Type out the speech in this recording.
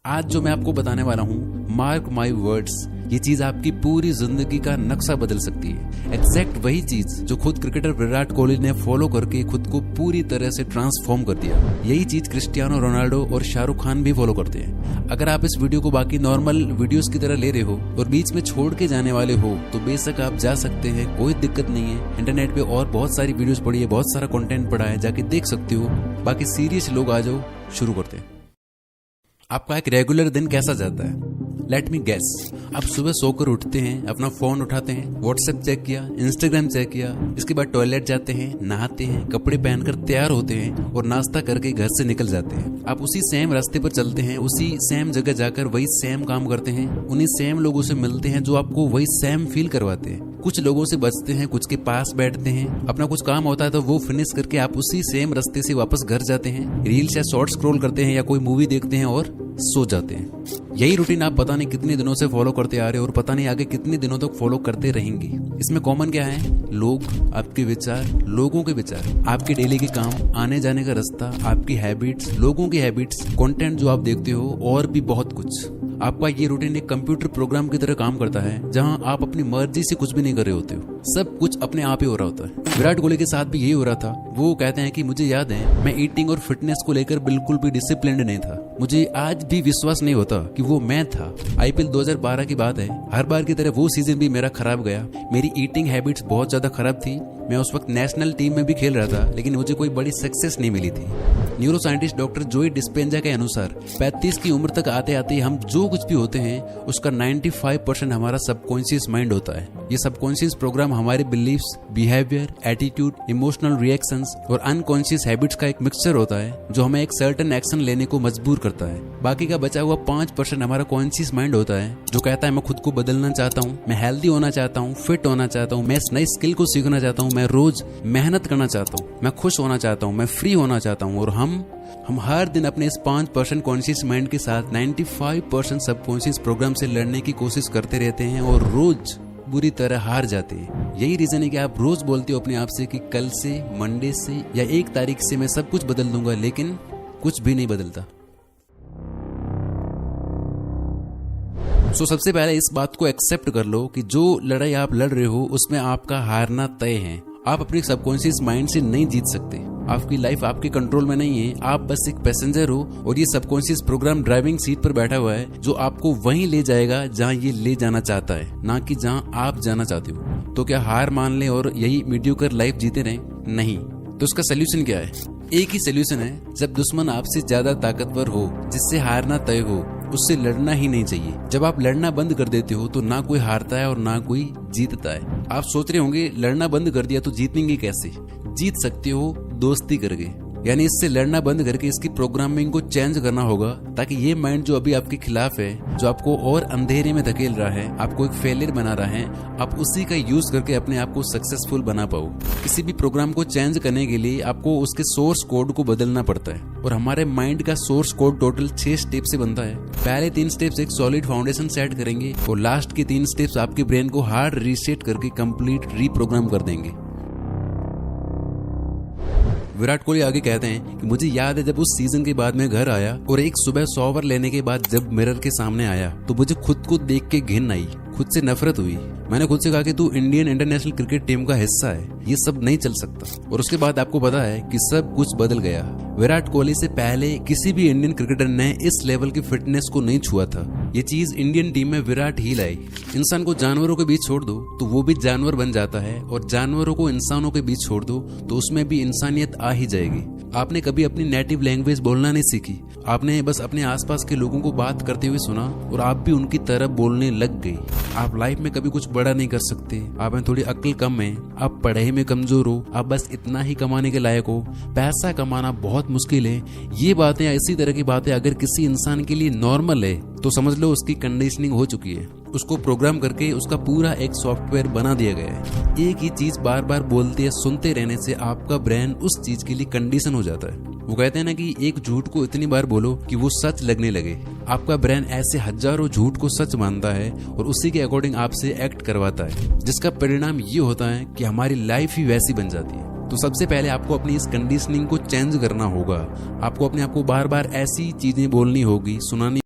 आज जो मैं आपको बताने वाला हूँ, मार्क माई वर्ड्स, ये चीज आपकी पूरी जिंदगी का नक्शा बदल सकती है। एग्जैक्ट वही चीज जो खुद क्रिकेटर विराट कोहली ने फॉलो करके खुद को पूरी तरह से ट्रांसफॉर्म कर दिया, यही चीज क्रिस्टियानो रोनाल्डो और शाहरुख खान भी फॉलो करते हैं। अगर आप इस वीडियो को बाकी नॉर्मल वीडियोस की तरह ले रहे हो और बीच में छोड़ के जाने वाले हो तो बेशक आप जा सकते हैं, कोई दिक्कत नहीं है। इंटरनेट पे और बहुत सारी वीडियोस पड़ी है, बहुत सारा कंटेंट पड़ा है, जाके देख सकते हो। बाकी सीरियस लोग आ जाओ, शुरू करते हैं। आपका एक रेगुलर दिन कैसा जाता है? Let me guess. आप सुबह सोकर उठते हैं, अपना फोन उठाते हैं, व्हाट्सएप चेक किया, इंस्टाग्राम चेक किया, इसके बाद टॉयलेट जाते हैं, नहाते हैं, कपड़े पहनकर तैयार होते हैं और नाश्ता करके घर से निकल जाते हैं। आप उसी सेम रास्ते पर चलते हैं, उसी सेम जगह जाकर वही सेम काम करते हैं, उन्हीं सेम लोगों से मिलते हैं जो आपको वही सेम फील करवाते हैं। कुछ लोगों से बचते हैं, कुछ के पास बैठते हैं, अपना कुछ काम होता है तो वो फिनिश करके आप उसी सेम रास्ते से वापस घर जाते हैं, रील्स या शॉर्ट स्क्रॉल करते हैं या कोई मूवी देखते हैं और सो जाते हैं। यही रूटीन आप पता नहीं कितने दिनों से फॉलो करते आ रहे हो और पता नहीं आगे कितने दिनों तक फॉलो करते रहेंगे। इसमें कॉमन क्या है? लोग, आपके विचार, लोगों के विचार, आपके डेली के काम, आने जाने का रास्ता, आपकी हैबिट्स, लोगों की हैबिट्स, कंटेंट जो आप देखते हो और भी बहुत कुछ। आपका ये रूटीन एक कंप्यूटर प्रोग्राम की तरह काम करता है जहां आप अपनी मर्जी से कुछ भी नहीं कर रहे होते हो, सब कुछ अपने आप ही हो रहा होता है। विराट कोहली के साथ भी यही हो रहा था। वो कहते हैं कि मुझे याद है मैं ईटिंग और फिटनेस को लेकर बिल्कुल भी डिसिप्लिन्ड नहीं था, मुझे आज भी विश्वास नहीं होता कि वो मैं था। आईपीएल 2012 की बात है, हर बार की तरह वो सीजन भी मेरा खराब गया। मेरी ईटिंग हैबिट्स बहुत ज्यादा खराब थी। मैं उस वक्त नेशनल टीम में भी खेल रहा था लेकिन मुझे कोई बड़ी सक्सेस नहीं मिली थी। न्यूरो साइंटिस्ट डॉक्टर जोई डिस्पेंजा के अनुसार 35 की उम्र तक आते आते हम जो कुछ भी होते हैं उसका 95% हमारा सबकॉन्शियस माइंड होता है। ये सबकॉन्शियस प्रोग्राम हमारे beliefs, behaviour, attitude, emotional reactions और अनकॉन्शियस हैबिट्स का एक मिक्सचर होता है जो हमें एक सर्टेन एक्शन लेने को मजबूर करता है। बाकी का बचा हुआ 5% हमारा कॉन्शियस माइंड होता है जो कहता है मैं खुद को बदलना चाहता हूँ, मैं हेल्दी होना चाहता हूँ, फिट होना चाहता हूँ, मैं इस नई स्किल को सीखना चाहता हूँ, मैं रोज मेहनत करना चाहता हूँ, मैं खुश होना चाहता हूँ, मैं फ्री होना चाहता हूँ। और हम हर दिन अपने इस 5% कॉन्शियस माइंड के साथ 95% सबकॉन्शियस प्रोग्राम से लड़ने की कोशिश करते रहते हैं और रोज बुरी तरह हार जाते हैं। यही रीजन है कि आप रोज बोलते हो अपने आप से कि कल से, मंडे से या 1 तारीख से मैं सब कुछ बदल दूंगा, लेकिन कुछ भी नहीं बदलता। सबसे पहले इस बात को एक्सेप्ट कर लो कि जो लड़ाई आप लड़ रहे हो उसमें आपका हारना तय है। आप अपने सबकॉन्शियस माइंड से नहीं जीत सकते। आपकी लाइफ आपके कंट्रोल में नहीं है, आप बस एक पैसेंजर हो और ये सबकॉन्शियस प्रोग्राम ड्राइविंग सीट पर बैठा हुआ है जो आपको वहीं ले जाएगा जहां ये ले जाना चाहता है, ना कि जहां आप जाना चाहते हो। तो क्या हार मान ले और यही मीडियोकर लाइफ जीते रहें? नहीं। तो उसका सोल्यूशन क्या है? एक ही सोल्यूशन है, जब दुश्मन आपसे ज्यादा ताकतवर हो, जिससे हारना तय हो, उससे लड़ना ही नहीं चाहिए। जब आप लड़ना बंद कर देते हो तो ना कोई हारता है और ना कोई जीतता है। आप सोच रहे होंगे लड़ना बंद कर दिया तो जीतेंगे कैसे? जीत सकते हो दोस्ती करके, यानी इससे लड़ना बंद करके इसकी प्रोग्रामिंग को चेंज करना होगा ताकि ये माइंड जो अभी आपके खिलाफ है, जो आपको और अंधेरे में धकेल रहा है, आपको एक फेलियर बना रहा है, आप उसी का यूज करके अपने आप को सक्सेसफुल बना पाओ। किसी भी प्रोग्राम को चेंज करने के लिए आपको उसके सोर्स कोड को बदलना पड़ता है और हमारे माइंड का सोर्स कोड टोटल 6 स्टेप से बनता है। पहले 3 स्टेप्स एक सॉलिड फाउंडेशन सेट करेंगे और लास्ट के 3 स्टेप्स आपके ब्रेन को हार्ड रीसेट करके कंप्लीट रीप्रोग्राम कर देंगे। विराट कोहली आगे कहते हैं कि मुझे याद है जब उस सीजन के बाद मैं घर आया और एक सुबह शॉवर लेने के बाद जब मिरर के सामने आया तो मुझे खुद को देख के घिन आई, खुद से नफरत हुई। मैंने खुद से कहा कि तू इंडियन इंटरनेशनल क्रिकेट टीम का हिस्सा है, ये सब नहीं चल सकता। और उसके बाद आपको पता है कि सब कुछ बदल गया। विराट कोहली से पहले किसी भी इंडियन क्रिकेटर ने इस लेवल की फिटनेस को नहीं छुआ था। ये चीज इंडियन टीम में विराट ही लाई। इंसान को जानवरों के बीच छोड़ दो तो वो भी जानवर बन जाता है और जानवरों को इंसानों के बीच छोड़ दो तो उसमें भी इंसानियत आ ही जाएगी। आपने कभी अपनी नेटिव लैंग्वेज बोलना नहीं सीखी, आपने बस अपने आसपास के लोगों को बात करते हुए सुना और आप भी उनकी तरह बोलने लग गई। आप लाइफ में कभी कुछ बड़ा नहीं कर सकते, आप में थोड़ी अक्ल कम है, आप पढ़ाई में कमजोर हो, आप बस इतना ही कमाने के लायक हो, पैसा कमाना बहुत मुश्किल है। ये बातें, इसी तरह की बातें अगर किसी इंसान के लिए नॉर्मल है तो समझ लो उसकी कंडीशनिंग हो चुकी है। उसको प्रोग्राम करके उसका पूरा एक सॉफ्टवेयर बना दिया गया है। एक ही चीज बार बार बोलते या सुनते रहने से आपका ब्रेन उस चीज के लिए कंडीशन हो जाता है। वो कहते हैं ना कि एक झूठ को इतनी बार बोलो कि वो सच लगने लगे। आपका ब्रेन ऐसे हजारों झूठ को सच मानता है और उसी के अकॉर्डिंग आपसे एक्ट करवाता है, जिसका परिणाम ये होता है कि हमारी लाइफ ही वैसी बन जाती है। तो सबसे पहले आपको अपनी इस कंडीशनिंग को चेंज करना होगा। आपको अपने आप को बार बार ऐसी चीजें बोलनी होगी, सुनानी